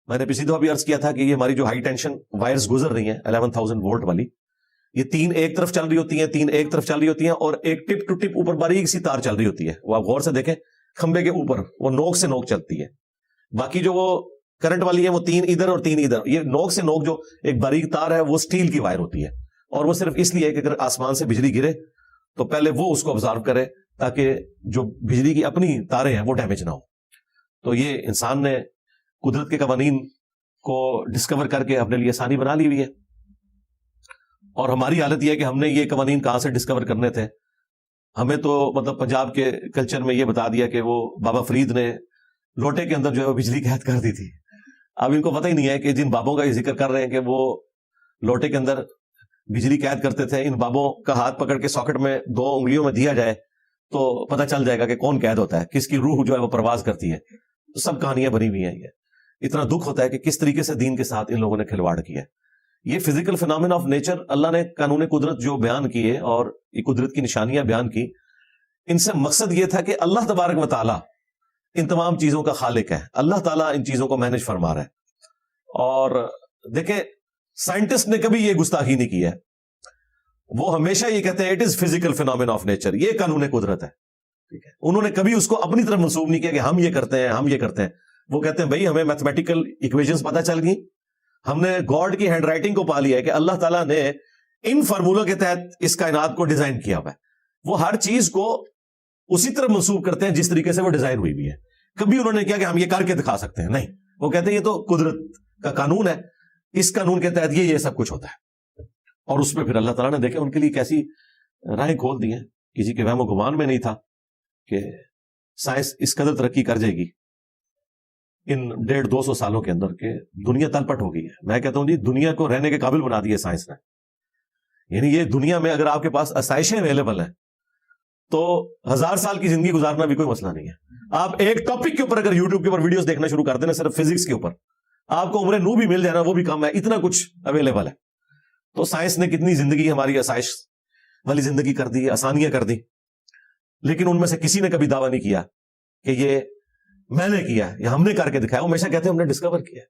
میں نے پچھلی دفعہ بھی عرض کیا تھا کہ یہ ہماری جو ہائی ٹینشن وائرز گزر رہی ہیں 11,000 وولٹ والی، یہ 3 ایک طرف چل رہی ہوتی ہیں، 3 ایک طرف چل رہی ہوتی ہیں، اور ایک ٹپ ٹو ٹپ اوپر باریک سی تار چل رہی ہوتی ہے، وہ آپ غور سے دیکھیں کھمبے کے اوپر وہ نوک سے نوک چلتی ہے. باقی جو وہ کرنٹ والی ہے وہ 3 ادھر اور 3 ادھر. یہ نوک سے نوک جو ایک باریک تار ہے وہ سٹیل کی وائر ہوتی ہے، اور وہ صرف اس لیے کہ اگر آسمان سے بجلی گرے تو پہلے وہ اس کو ابزارو کرے تاکہ جو بجلی کی اپنی تاریں ہیں وہ ڈیمیج نہ ہو. تو یہ انسان نے قدرت کے قوانین کو ڈسکور کر کے اپنے لیے آسانی بنا لی ہوئی ہے. اور ہماری حالت یہ ہے کہ ہم نے یہ قوانین کہاں سے ڈسکور کرنے تھے؟ ہمیں تو مطلب پنجاب کے کلچر میں یہ بتا دیا کہ وہ بابا فرید نے لوٹے کے اندر جو ہے وہ بجلی قید کر دی تھی. اب ان کو پتہ ہی نہیں ہے کہ جن بابوں کا یہ ذکر کر رہے ہیں کہ وہ لوٹے کے اندر بجلی قید کرتے تھے، ان بابوں کا ہاتھ پکڑ کے ساکٹ میں 2 انگلیوں میں دیا جائے تو پتہ چل جائے گا کہ کون قید ہوتا ہے، کس کی روح جو ہے وہ پرواز کرتی ہے. تو سب کہانیاں بنی ہوئی ہیں. یہ اتنا دکھ ہوتا ہے کہ کس طریقے سے دین کے ساتھ ان لوگوں نے کھلواڑ کیا ہے. یہ فزیکل فینومین آف نیچر، اللہ نے قانون قدرت جو بیان کیے اور یہ قدرت کی نشانیاں بیان کی، ان سے مقصد یہ تھا کہ اللہ تبارک و تعالیٰ ان تمام چیزوں کا خالق ہے. اللہ تعالیٰ ان چیزوں کو مینج فرما رہا ہے. اور دیکھیں سائنٹسٹ نے کبھی یہ گستاخی نہیں کی ہے، وہ ہمیشہ یہ کہتے ہیں it is physical phenomenon of nature, یہ قانون قدرت ہے. ٹھیک ہے، انہوں نے کبھی اس کو اپنی طرف منسوب نہیں کیا کہ ہم یہ کرتے ہیں ہم یہ کرتے ہیں. وہ کہتے ہیں بھائی ہمیں میتھمیٹیکل ایکویشنز پتہ چل گئی، ہم نے گاڈ کی ہینڈ رائٹنگ کو پا لیا ہے کہ اللہ تعالیٰ نے ان فارمولوں کے تحت اس کائنات کو ڈیزائن کیا ہوا ہے. وہ ہر چیز کو اسی طرح منسوب کرتے ہیں جس طریقے سے وہ ڈیزائن ہوئی بھی ہے. کبھی انہوں نے کیا کہ ہم یہ کر کے دکھا سکتے ہیں، نہیں، وہ کہتے ہیں یہ تو قدرت کا قانون ہے، اس قانون کے تحت یہ سب کچھ ہوتا ہے. اور اس میں پھر اللہ تعالیٰ نے دیکھا ان کے لیے کیسی راہیں کھول دی ہیں. کسی کے وہم و گمان میں نہیں تھا کہ سائنس اس قدر ترقی کر جائے گی ان 150-200 سالوں کے اندر کہ دنیا تلپٹ ہو گئی ہے. میں کہتا ہوں جی دنیا کو رہنے کے قابل بنا دی ہے سائنس نے. یعنی یہ دنیا میں اگر آپ کے پاس آسائشیں اویلیبل ہیں تو 1000 سال کی زندگی گزارنا بھی کوئی مسئلہ نہیں ہے. آپ ایک ٹاپک کے اوپر اگر یوٹیوب کے اوپر ویڈیوز دیکھنا شروع کر دیں، صرف فزکس کے اوپر، آپ کو عمر نو بھی مل جائے نا وہ بھی کم ہے، اتنا کچھ اویلیبل ہے. تو سائنس نے کتنی زندگی ہماری آسائش والی زندگی کر دی، آسانیاں کر دی. لیکن ان میں سے کسی نے کبھی دعویٰ نہیں کیا کہ یہ میں نے کیا یا ہم نے کر کے دکھایا. وہ ہمیشہ کہتے ہیں ہم نے ڈسکور کیا.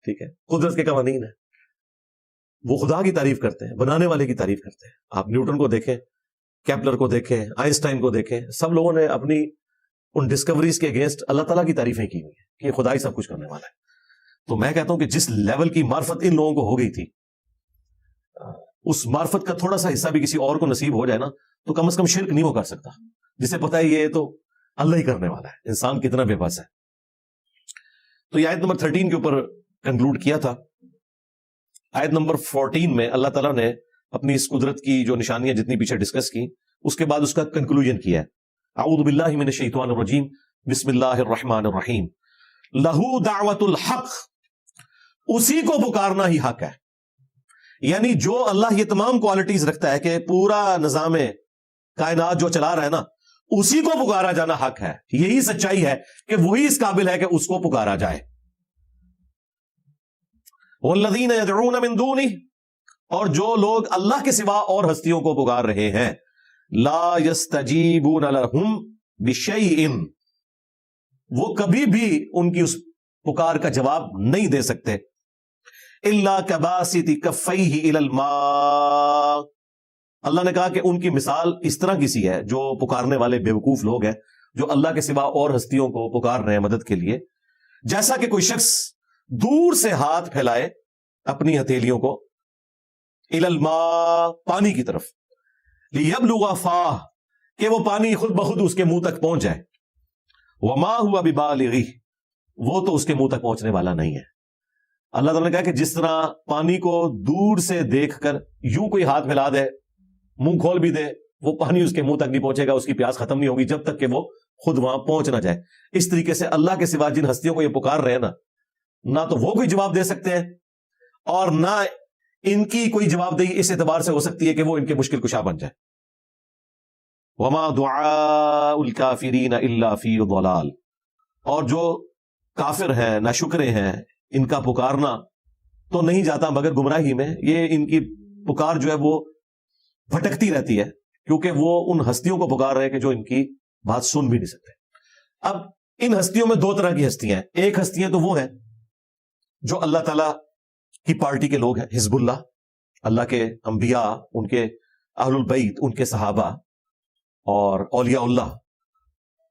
ٹھیک ہے، قدرت کے قوانین ہیں. وہ خدا کی تعریف کرتے ہیں، بنانے والے کی تعریف کرتے ہیں. آپ نیوٹن کو دیکھیں، کیپلر کو دیکھیں، آئنسٹائن کو دیکھیں، سب لوگوں نے اپنی ان ڈسکوریز کے اگینسٹ اللہ تعالیٰ کی تعریفیں کی ہوئی ہیں کہ یہ خدا ہی سب کچھ کرنے والا ہے. تو میں کہتا ہوں کہ جس لیول کی معرفت ان لوگوں کو ہو گئی تھی، اس معرفت کا تھوڑا سا حصہ بھی کسی اور کو نصیب ہو جائے نا تو کم از کم شرک نہیں وہ کر سکتا، جسے پتا ہے یہ تو اللہ ہی کرنے والا ہے. انسان کتنا بے بس ہے. تو یہ آیت نمبر 13 کے اوپر کنکلوڈ کیا تھا. آیت نمبر 14 میں اللہ تعالیٰ نے اپنی اس قدرت کی جو نشانیاں جتنی پیچھے ڈسکس کی، اس کے بعد اس کا کنکلوژن کیا ہے. اعوذ باللہ من الشیطان الرجیم، بسم اللہ الرحمن الرحیم. لہو دعوت الحق، اسی کو پکارنا ہی حق ہے. یعنی جو اللہ یہ تمام کوالٹیز رکھتا ہے کہ پورا نظام کائنات جو چلا رہا ہے نا، اسی کو پکارا جانا حق ہے. یہی سچائی ہے کہ وہی اس قابل ہے کہ اس کو پکارا جائے. والذین یدعون من دونہ، اور جو لوگ اللہ کے سوا اور ہستیوں کو پکار رہے ہیں، لا یستجیبون لہم بشیء، وہ کبھی بھی ان کی اس پکار کا جواب نہیں دے سکتے. الا کباسط کفیہ الی الماء، اللہ نے کہا کہ ان کی مثال اس طرح کسی ہے، جو پکارنے والے بیوقوف لوگ ہیں جو اللہ کے سوا اور ہستیوں کو پکار رہے ہیں مدد کے لیے، جیسا کہ کوئی شخص دور سے ہاتھ پھیلائے اپنی ہتھیلیوں کو الی الماء، پانی کی طرف، لیبلغ فاہ، کہ وہ پانی خود بخود اس کے منہ تک پہنچ جائے. وما ہوا ببالغہ، وہ تو اس کے منہ تک پہنچنے والا نہیں ہے. اللہ تعالیٰ نے کہا کہ جس طرح پانی کو دور سے دیکھ کر یوں کوئی ہاتھ پھیلا دے، منہ کھول بھی دے، وہ پانی اس کے منہ تک نہیں پہنچے گا، اس کی پیاس ختم نہیں ہوگی جب تک کہ وہ خود وہاں پہنچ نہ جائے. اس طریقے سے اللہ کے سوا جن ہستیوں کو یہ پکار رہے ہیں نا، نہ تو وہ کوئی جواب دے سکتے ہیں اور نہ ان کی کوئی جواب دہی اس اعتبار سے ہو سکتی ہے کہ وہ ان کے مشکل کشا بن جائے. وما دعاء الکافرین الا فی ضلال، اور جو کافر ہیں، ناشکرے ہیں، ان کا پکارنا تو نہیں جاتا مگر گمراہی میں. یہ ان کی پکار جو ہے وہ بھٹکتی رہتی ہے، کیونکہ وہ ان ہستیوں کو پکار رہے ہیں کہ جو ان کی بات سن بھی نہیں سکتے. اب ان ہستیوں میں 2 طرح کی ہستیاں ہیں. ایک ہستیاں تو وہ ہیں جو اللہ تعالیٰ کی پارٹی کے لوگ ہیں، حزب اللہ، اللہ کے انبیاء، ان کے اہل البیت، ان کے صحابہ اور اولیاء اللہ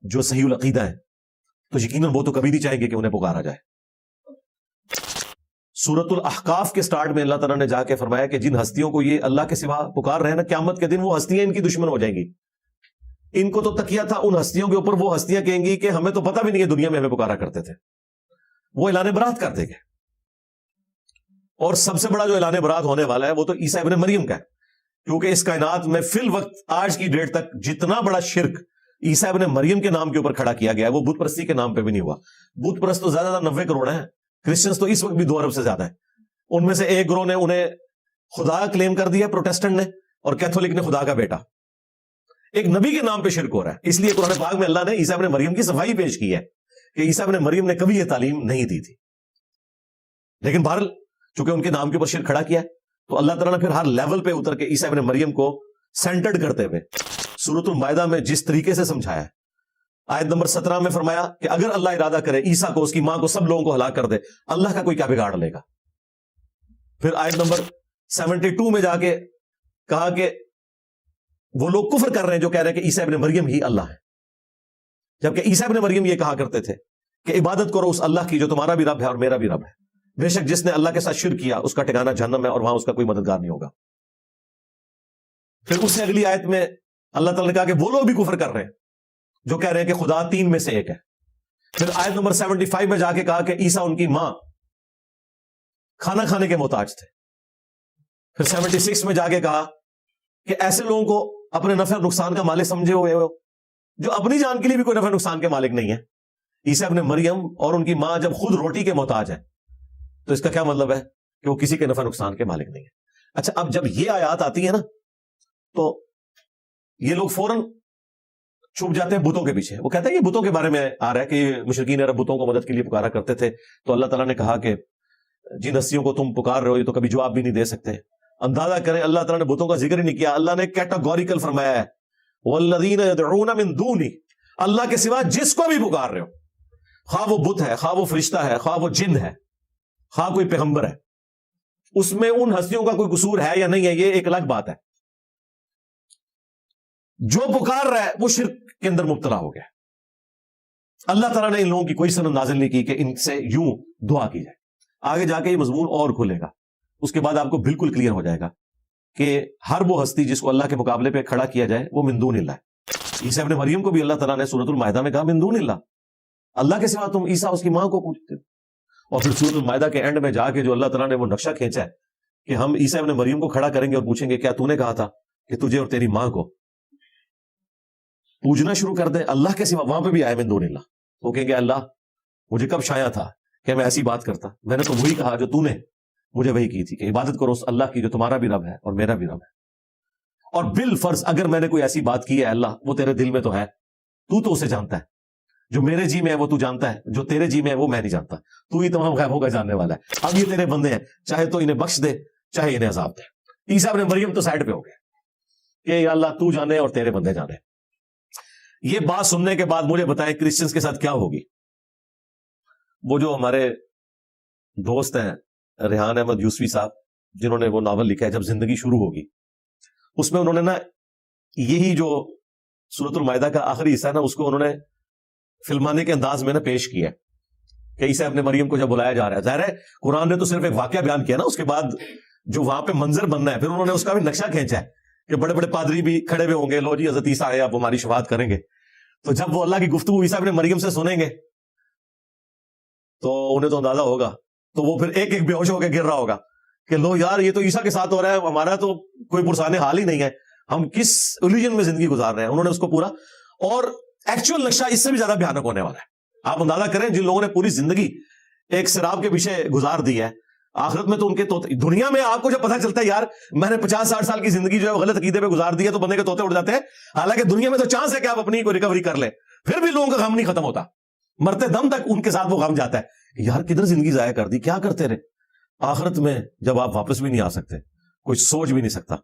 جو صحیح العقیدہ ہیں، تو یقیناً وہ تو کبھی نہیں چاہیں گے کہ انہیں پکارا جائے۔ سورۃ الاحقاف کے سٹارٹ میں اللہ تعالیٰ نے جا کے فرمایا کہ جن ہستیوں کو یہ اللہ کے سوا پکار رہے ہیں نا، قیامت کے دن وہ ہستیاں ان کی دشمن ہو جائیں گی۔ ان کو تو تکیہ تھا ان ہستیوں کے اوپر، وہ ہستیاں کہیں گی کہ ہمیں تو پتہ بھی نہیں ہے دنیا میں ہمیں پکارا کرتے تھے۔ وہ اعلان برات کر دیں گے، اور سب سے بڑا جو اعلان برات ہونے والا ہے وہ تو عیسیٰ ابن مریم کا ہے، کیونکہ اس کائنات میں فی الوقت آج کی ڈیٹ تک جتنا بڑا شرک عیسیٰ ابن مریم کے نام کے اوپر کھڑا کیا گیا ہے وہ بت پرستی کے نام پہ بھی نہیں ہوا۔ بت پرست تو زیادہ 90 کروڑ ہیں، کرسچنز تو اس وقت بھی 2 ارب سے زیادہ ہیں۔ ان میں سے ایک گروہ نے انہیں خدا کلیم کر دیا، پروٹیسٹنٹ نے، اور کیتھولک نے خدا کا بیٹا۔ ایک نبی کے نام پہ شرک ہو رہا ہے۔ اس لیے قرآن پاک میں اللہ نے عیسیٰ ابن مریم کی صفائی پیش کی ہے کہ عیسیٰ ابن مریم نے کبھی یہ تعلیم نہیں دی تھی، لیکن بہرحال چونکہ ان کے نام کے اوپر شرک کھڑا کیا ہے تو اللہ تعالیٰ نے پھر ہر لیول پہ اتر کے عیسیٰ ابن مریم کو سینٹرڈ کرتے ہوئے سورۃ المائدہ میں جس طریقے سے سمجھایا ہے، آیت نمبر 17 میں فرمایا کہ اگر اللہ ارادہ کرے عیسیٰ کو، اس کی ماں کو، سب لوگوں کو ہلاک کر دے، اللہ کا کوئی کیا بگاڑ لے گا۔ پھر آیت نمبر 72 میں جا کے کہا کہ وہ لوگ کفر کر رہے ہیں جو کہہ رہے ہیں کہ عیسیٰ ابن مریم ہی اللہ ہے، جبکہ عیسیٰ ابن مریم یہ کہا کرتے تھے کہ عبادت کرو اس اللہ کی جو تمہارا بھی رب ہے اور میرا بھی رب ہے، بے شک جس نے اللہ کے ساتھ شرک کیا اس کا ٹھکانہ جہنم ہے اور وہاں اس کا کوئی مددگار نہیں ہوگا۔ پھر اس سے اگلی آیت میں اللہ تعالیٰ نے کہا کہ وہ لوگ بھی کفر کر رہے ہیں جو کہہ رہے ہیں کہ خدا 3 میں سے ایک ہے۔ پھر آیت نمبر 75 میں جا کے کہا کہ عیسیٰ ان کی ماں کھانا کھانے کے محتاج تھے۔ پھر 76 میں جا کے کہا کہ ایسے لوگوں کو اپنے نفع نقصان کا مالک سمجھے ہوئے ہو جو اپنی جان کے لیے بھی کوئی نفع نقصان کے مالک نہیں ہے۔ عیسیٰ ابن مریم اور ان کی ماں جب خود روٹی کے محتاج ہیں تو اس کا کیا مطلب ہے کہ وہ کسی کے نفع نقصان کے مالک نہیں ہے۔ اچھا، اب جب یہ آیات آتی ہے نا تو یہ لوگ فوراً چھپ جاتے ہیں بتوں کے پیچھے۔ وہ کہتے ہیں یہ بتوں کے بارے میں آ رہا ہے کہ مشرکین عرب بتوں کو مدد کے لیے پکارا کرتے تھے، تو اللہ تعالیٰ نے کہا کہ جن ہستیوں کو تم پکار رہے ہو یہ تو کبھی جواب بھی نہیں دے سکتے۔ اندازہ کریں اللہ تعالیٰ نے بتوں کا ذکر ہی نہیں کیا، اللہ نے کیٹاگوریکل فرمایا ہے والذین یدعون من دونی، اللہ کے سوا جس کو بھی پکار رہے ہو، خواہ وہ بت ہے، خواہ وہ فرشتہ ہے، خواہ وہ جن ہے، خواہ کوئی پیغمبر ہے، اس میں ان ہستیوں کا کوئی قصور ہے یا نہیں ہے یہ ایک الگ بات ہے۔ جو پکار رہا ہے وہ شرک کے اندر مبتلا ہو گیا۔ اللہ تعالیٰ نے ان لوگوں کی کوئی سند نازل نہیں کی کہ ان سے یوں دعا کی جائے۔ آگے جا کے یہ مضمون اور کھلے گا، اس کے بعد آپ کو بالکل کلیئر ہو جائے گا کہ ہر وہ ہستی جس کو اللہ کے مقابلے پہ کھڑا کیا جائے وہ من دون اللہ ہے۔ عیسیٰ ابن مریم کو بھی اللہ تعالیٰ نے سورۃ المائدہ میں کہا من دون اللہ، اللہ کے سوا تم عیسیٰ اس کی ماں کو پوچھتے ہو۔ اور پھر سورۃ المائدہ کے اینڈ میں جا کے جو اللہ تعالیٰ نے وہ نقشہ کھینچا ہے کہ ہم عیسیٰ ابن مریم کو کھڑا کریں گے اور پوچھیں گے کیا تو نے کہا تھا کہ تجھے اور تیری ماں کو پوجنا شروع کر دے اللہ کے سوا، وہاں پہ بھی آئے من دون اللہ۔ وہ کہیں گے اللہ مجھے کب شایع تھا کہ میں ایسی بات کرتا، میں نے تو وہی کہا جو تو نے مجھے وہی کی تھی کہ عبادت کرو اس اللہ کی جو تمہارا بھی رب ہے اور میرا بھی رب ہے۔ اور بالفرض اگر میں نے کوئی ایسی بات کی ہے اللہ وہ تیرے دل میں تو ہے، تو اسے جانتا ہے، جو میرے جی میں ہے وہ تو جانتا ہے، جو تیرے جی میں ہے وہ میں نہیں جانتا، تو ہی تمام غیبوں کا جاننے والا ہے۔ اب یہ تیرے بندے ہیں، چاہے تو انہیں بخش دے چاہے انہیں عذاب دے۔ عیسیٰ ابن مریم تو سائڈ پہ ہو گئے کہ اللہ تو جانے اور تیرے بندے جانے۔ یہ بات سننے کے بعد مجھے بتائیں کرسچنز کے ساتھ کیا ہوگی؟ وہ جو ہمارے دوست ہیں ریحان احمد یوسفی صاحب جنہوں نے وہ ناول لکھا ہے جب زندگی شروع ہوگی، اس میں انہوں نے نا یہی جو سورۃ المائدہ کا آخری حصہ ہے نا اس کو انہوں نے فلمانے کے انداز میں نا پیش کیا ہے کہ عیسیٰ ابن مریم کو جب بلایا جا رہا ہے، ظاہر ہے قرآن نے تو صرف ایک واقعہ بیان کیا نا، اس کے بعد جو وہاں پہ منظر بننا ہے پھر انہوں نے اس کا بھی نقشہ کھینچا ہے کہ بڑے بڑے پادری بھی کھڑے ہوئے ہوں گے، لو جی حضرت عیسیٰ آئے آپ ہماری شفاعت کریں گے۔ تو جب وہ اللہ کی گفتگو عیسیٰ ابن مریم سے سنیں گے تو انہیں تو اندازہ ہوگا، تو وہ پھر ایک ایک بے ہوش ہو کے گر رہا ہوگا کہ لو یار یہ تو عیسیٰ کے ساتھ ہو رہا ہے، ہمارا تو کوئی پرسان حال ہی نہیں ہے، ہم کس الیجن میں زندگی گزار رہے ہیں۔ انہوں نے اس کو پورا، اور ایکچوئل نقشہ اس سے بھی زیادہ بھیانک ہونے والا ہے۔ آپ اندازہ کریں جن لوگوں نے پوری زندگی ایک سراب کے پیچھے گزار دی ہے، آخرت میں تو ان کے طوطے، دنیا میں آپ کو جب پتہ چلتا ہے یار میں نے 50-60 سال کی زندگی جو ہے غلط عقیدے پہ گزار دی ہے تو بندے کے طوطے اڑ جاتے ہیں، حالانکہ دنیا میں تو چانس ہے کہ آپ اپنی کوئی ریکوری کر لیں، پھر بھی لوگوں کا غم نہیں ختم ہوتا، مرتے دم تک ان کے ساتھ وہ غم جاتا ہے کہ یار کدھر زندگی ضائع کر دی، کیا کرتے رہے۔ آخرت میں جب آپ واپس بھی نہیں آ سکتے، کوئی سوچ بھی نہیں سکتا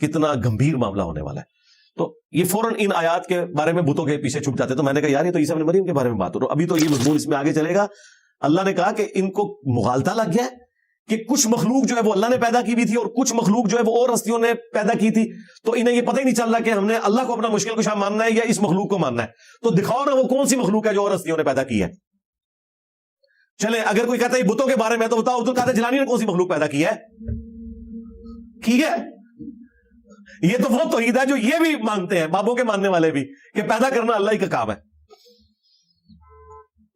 کتنا گمبھیر معاملہ ہونے والا ہے۔ تو یہ فوراً ان آیات کے بارے میں بتوں کے پیچھے چھپ جاتے، تو میں نے کہا یار یہ تو عیسیٰ ابن مریم کے بارے میں بات ہو رہا، ابھی تو یہ مضمون اس میں آگے چلے گا اللہ نے کہا کہ ان کو مغالطہ لگ گیا ہے کہ کچھ مخلوق جو ہے وہ اللہ نے پیدا کی بھی تھی اور کچھ مخلوق جو ہے وہ اور ہستیوں نے پیدا کی تھی، تو انہیں یہ پتہ ہی نہیں چل رہا کہ ہم نے اللہ کو اپنا مشکل کشا ماننا ہے یا اس مخلوق کو ماننا ہے۔ تو دکھاؤ نا وہ کون سی مخلوق ہے جو اور ہستیوں نے پیدا کی ہے۔ چلے اگر کوئی کہتا ہے بتوں کے بارے میں تو بتاؤ عبد القادر جیلانی نے کون سی مخلوق پیدا کی ہے؟ ٹھیک ہے، یہ تو وہ توحید ہے جو یہ بھی مانتے ہیں، بابوں کے ماننے والے بھی، کہ پیدا کرنا اللہ ہی کا کام ہے۔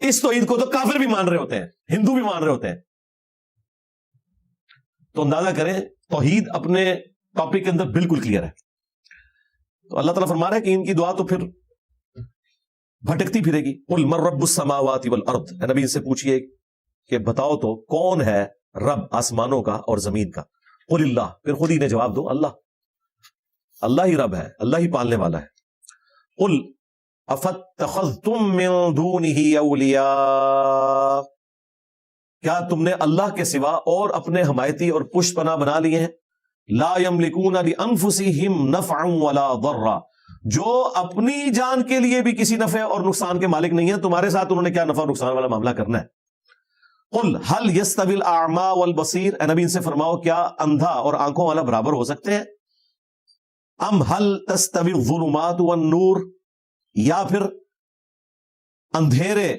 اس توحید کو تو کافر بھی مان رہے ہوتے ہیں، ہندو بھی مان رہے ہوتے ہیں۔ تو اندازہ کریں توحید اپنے ٹاپک کے اندر بالکل کلیئر ہے۔ تو اللہ تعالیٰ فرما رہا ہے کہ ان کی دعا تو پھر بھٹکتی پھرے گی۔ قل من رب السماوات والارض، اے نبی ان سے پوچھئے کہ بتاؤ تو کون ہے رب آسمانوں کا اور زمین کا؟ قل اللہ، پھر خود ہی نے جواب دو اللہ، اللہ ہی رب ہے، اللہ ہی پالنے والا ہے۔ قل افاتخذتم من دونه اولیاء، کیا تم نے اللہ کے سوا اور اپنے حمایتی اور پشت پناہ بنا لیے ہیں؟ لا یملکون لانفسہم نفعا ولا ضرا، جو اپنی جان کے لیے بھی کسی نفع اور نقصان کے مالک نہیں ہے، تمہارے ساتھ انہوں نے کیا نفع اور نقصان والا معاملہ کرنا ہے؟ قل هل يستوي الاعمى والبصير، اے نبی ان سے فرماؤ کیا اندھا اور آنکھوں والا برابر ہو سکتے ہیں؟ ام هل تستوي الظلمات والنور، یا پھر اندھیرے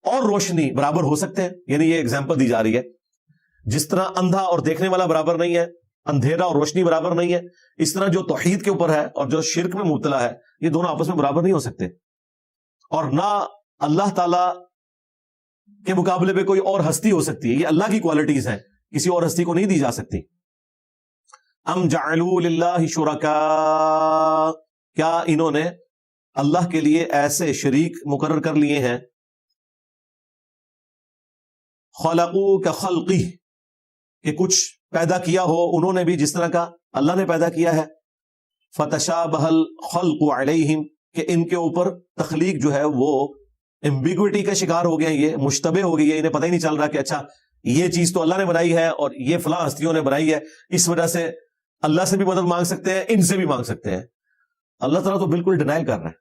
اور روشنی برابر ہو سکتے ہیں؟ یعنی یہ ایگزامپل دی جا رہی ہے، جس طرح اندھا اور دیکھنے والا برابر نہیں ہے، اندھیرا اور روشنی برابر نہیں ہے، اس طرح جو توحید کے اوپر ہے اور جو شرک میں مبتلا ہے یہ دونوں آپس میں برابر نہیں ہو سکتے، اور نہ اللہ تعالی کے مقابلے پہ کوئی اور ہستی ہو سکتی ہے۔ یہ اللہ کی کوالٹیز ہیں، کسی اور ہستی کو نہیں دی جا سکتی۔ ام جعلوا للہ شرکاء، کیا انہوں نے اللہ کے لیے ایسے شریک مقرر کر لیے ہیں؟ خلقوا کخلقہ، کہ کچھ پیدا کیا ہو انہوں نے بھی جس طرح کا اللہ نے پیدا کیا ہے۔ فتشابہ الخلق علیہم، کہ ان کے اوپر تخلیق جو ہے وہ ایمبیگوٹی کا شکار ہو گئے، یہ مشتبہ ہو گئی ہے، انہیں پتہ ہی نہیں چل رہا کہ اچھا یہ چیز تو اللہ نے بنائی ہے اور یہ فلاں ہستیوں نے بنائی ہے، اس وجہ سے اللہ سے بھی مدد مانگ سکتے ہیں، ان سے بھی مانگ سکتے ہیں۔ اللہ تعالیٰ تو بالکل ڈینائل کر رہا ہے۔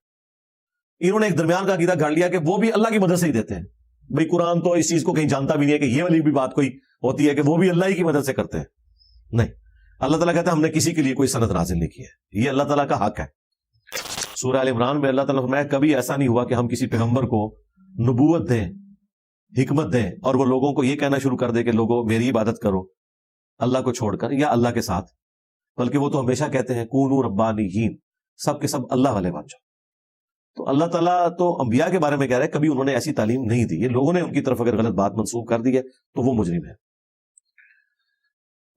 انہوں نے ایک درمیان کا عقیدہ گھڑ لیا کہ وہ بھی اللہ کی مدد سے ہی دیتے ہیں۔ بھئی قرآن تو اس چیز کو کہیں جانتا بھی نہیں ہے کہ یہ والی بھی بات کوئی ہوتی ہے کہ وہ بھی اللہ ہی کی مدد سے کرتے ہیں، نہیں۔ اللہ تعالیٰ کہتا ہے ہم نے کسی کے لیے کوئی سند نازل نہیں کی ہے، یہ اللہ تعالیٰ کا حق ہے۔ سورہ آل عمران میں اللہ تعالیٰ نے فرمایا کبھی ایسا نہیں ہوا کہ ہم کسی پیغمبر کو نبوت دیں، حکمت دیں، اور وہ لوگوں کو یہ کہنا شروع کر دے کہ لوگوں میری عبادت کرو اللہ کو چھوڑ کر یا اللہ کے ساتھ، بلکہ وہ تو ہمیشہ کہتے ہیں کونوا ربانیین، سب کے سب اللہ والے بن جاؤ۔ تو اللہ تعالیٰ تو انبیاء کے بارے میں کہہ رہے ہیں کبھی انہوں نے ایسی تعلیم نہیں دی، یہ لوگوں نے ان کی طرف اگر غلط بات منسوخ کر دی ہے تو وہ مجرم ہے۔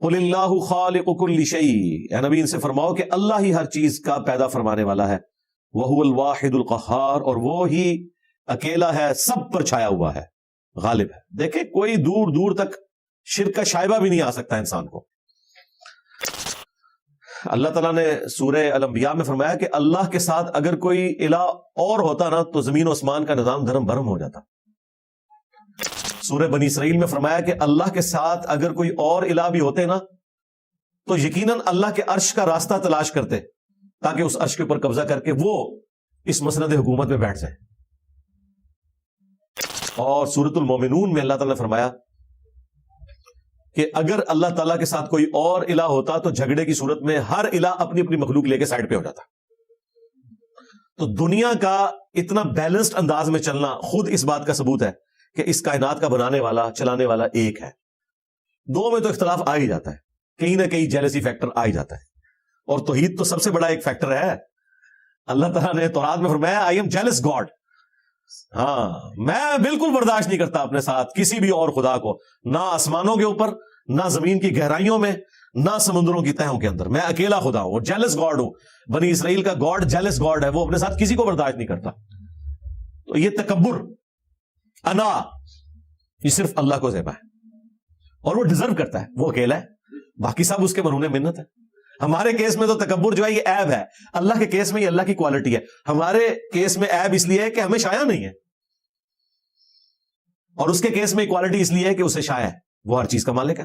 قل اللہ خالق کل شیء، اے نبی ان سے فرماؤ کہ اللہ ہی ہر چیز کا پیدا فرمانے والا ہے۔ وہو الواحد القہار، اور وہ ہی اکیلا ہے، سب پر چھایا ہوا ہے، غالب ہے۔ دیکھیں کوئی دور دور تک شرک کا شائبہ بھی نہیں آ سکتا انسان کو۔ اللہ تعالیٰ نے سورہ الانبیاء میں فرمایا کہ اللہ کے ساتھ اگر کوئی الہ اور ہوتا نا تو زمین و آسمان کا نظام دھرم بھرم ہو جاتا۔ سورہ بنی اسرائیل میں فرمایا کہ اللہ کے ساتھ اگر کوئی اور الہ بھی ہوتے نا تو یقیناً اللہ کے عرش کا راستہ تلاش کرتے تاکہ اس عرش کے اوپر قبضہ کر کے وہ اس مسند حکومت میں بیٹھ جائیں۔ اور سورۃ المومنون میں اللہ تعالیٰ نے فرمایا کہ اگر اللہ تعالیٰ کے ساتھ کوئی اور الہ ہوتا تو جھگڑے کی صورت میں ہر الہ اپنی اپنی مخلوق لے کے سائڈ پہ ہو جاتا۔ تو دنیا کا اتنا بیلنسڈ انداز میں چلنا خود اس بات کا ثبوت ہے کہ اس کائنات کا بنانے والا چلانے والا ایک ہے۔ دو میں تو اختلاف آ ہی جاتا ہے، کہیں نہ کہیں جیلسی فیکٹر آ ہی جاتا ہے، اور توحید تو سب سے بڑا ایک فیکٹر ہے۔ اللہ تعالیٰ نے تورات میں فرمایا آئی ایم جیلس گاڈ، ہاں میں بالکل برداشت نہیں کرتا اپنے ساتھ کسی بھی اور خدا کو، نہ آسمانوں کے اوپر، نہ زمین کی گہرائیوں میں، نہ سمندروں کی تہوں کے اندر، میں اکیلا خدا ہوں اور جیلس گاڈ ہوں۔ بنی اسرائیل کا گاڈ جیلس گاڈ ہے، وہ اپنے ساتھ کسی کو برداشت نہیں کرتا۔ تو یہ تکبر، انا، یہ صرف اللہ کو زیبا ہے اور وہ ڈیزرو کرتا ہے، وہ اکیلا ہے، باقی سب اس کے مرہون منت ہے۔ ہمارے کیس میں تو تکبر جو ہے یہ عیب ہے، اللہ کے کیس میں یہ اللہ کی کوالٹی ہے۔ ہمارے کیس میں عیب اس لیے ہے کہ ہمیں شایع نہیں ہے، اور اس کے کیس میں کوالٹی اس لیے ہے کہ اسے شایع ہے، وہ ہر چیز کا مالک ہے۔